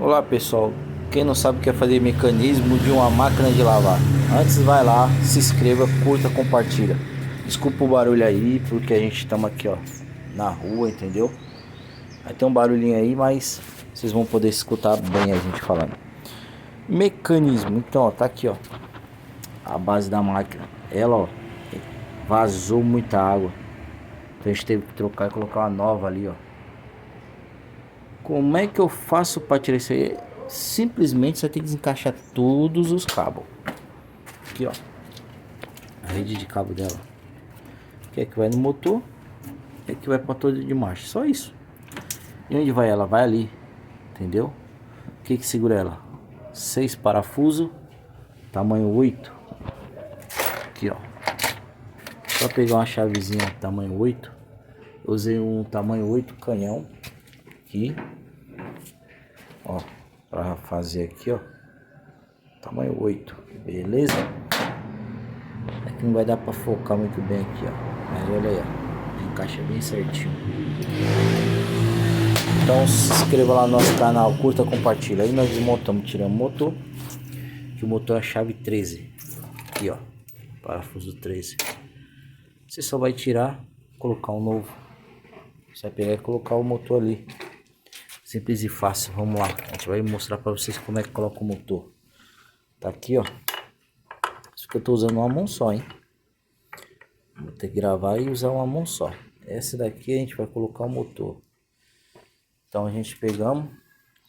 Olá pessoal, quem não sabe o que é fazer mecanismo de uma máquina de lavar, antes vai lá, se inscreva, curta, compartilha. Desculpa o barulho aí, porque a gente estamos aqui ó, na rua, entendeu? Vai ter um barulhinho aí, mas vocês vão poder escutar bem a gente falando. Mecanismo, então ó, tá aqui ó, a base da máquina. Ela ó, vazou muita água, então a gente teve que trocar e colocar uma nova ali ó. Como é que eu faço para tirar isso aí? Simplesmente você tem que desencaixar todos os cabos. Aqui ó, a rede de cabo dela. Que é que vai no motor, é que vai para todo de marcha. Só isso. E onde vai ela? Vai ali, entendeu? O que que segura ela? 6 parafusos, tamanho 8. Aqui ó, só pegar uma chavezinha tamanho 8. Eu usei um tamanho 8 canhão aqui, ó, para fazer aqui ó, tamanho 8, beleza? Aqui não vai dar para focar muito bem aqui ó, mas olha aí ó, encaixa bem certinho. Então se inscreva lá no nosso canal, curta, compartilha. Aí nós desmontamos, tiramos o motor, que o motor é a chave 13 aqui ó, parafuso 13. Você só vai tirar, colocar um novo. Você vai pegar e colocar o motor ali, simples e fácil. Vamos lá, a gente vai mostrar para vocês como é que coloca o motor. Tá aqui ó, isso que eu tô usando uma mão só, hein. Vou ter que gravar e usar uma mão só. Essa daqui a gente vai colocar o motor. Então a gente pegamos,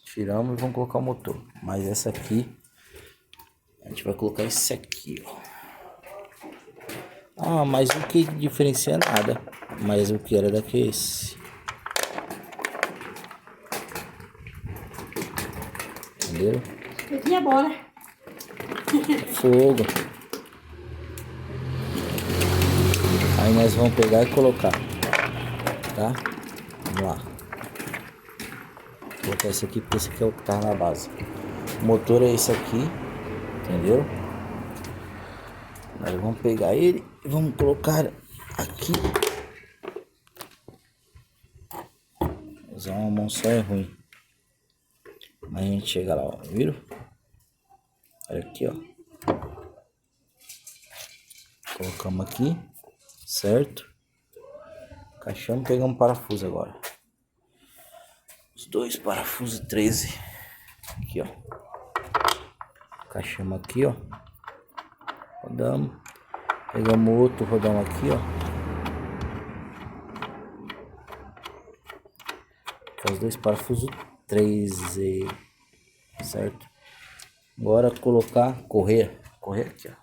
tiramos e vamos colocar o motor. Mas essa aqui a gente vai colocar esse aqui ó. Ah, mas o que diferencia nada. Mas o que era daqui é esse. Entendeu? Aqui é bola. Fogo. Aí nós vamos pegar e colocar, tá? Vamos lá. Vou colocar esse aqui porque esse aqui é o que tá na base. O motor é esse aqui, entendeu? Nós vamos pegar ele e vamos colocar aqui. Usar uma mão só é ruim. Mas a gente chega lá, ó, viram? Olha aqui, ó. Colocamos aqui, certo? Encaixamos, pegamos parafuso agora. Os dois parafusos 13. Aqui, ó. Encaixamos aqui, ó. Rodamos. Pegamos outro, rodamos aqui, ó. Os dois parafusos 13. Certo? Agora colocar correia. Correia aqui, ó.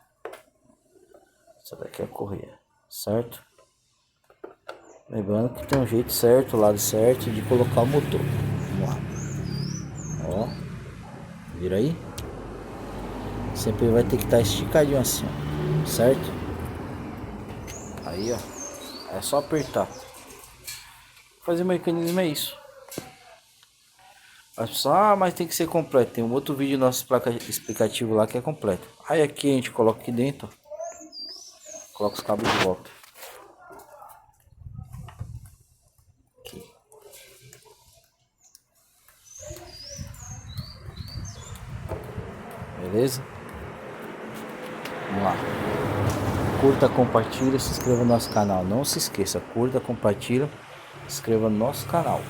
Essa daqui é a correia, certo? Lembrando que tem um jeito certo, o lado certo de colocar o motor. Vamos lá. Ó. Vira aí. Sempre vai ter que estar esticadinho assim, ó. Certo? Aí, ó. É só apertar. Fazer mecanismo é isso. As pessoas, ah, mas tem que ser completo. Tem um outro vídeo nosso explicativo lá que é completo. Aí aqui a gente coloca aqui dentro, ó. Coloca os cabos de volta. Aqui. Beleza? Vamos lá. Curta, compartilha, se inscreva no nosso canal. Não se esqueça, curta, compartilha, se inscreva no nosso canal.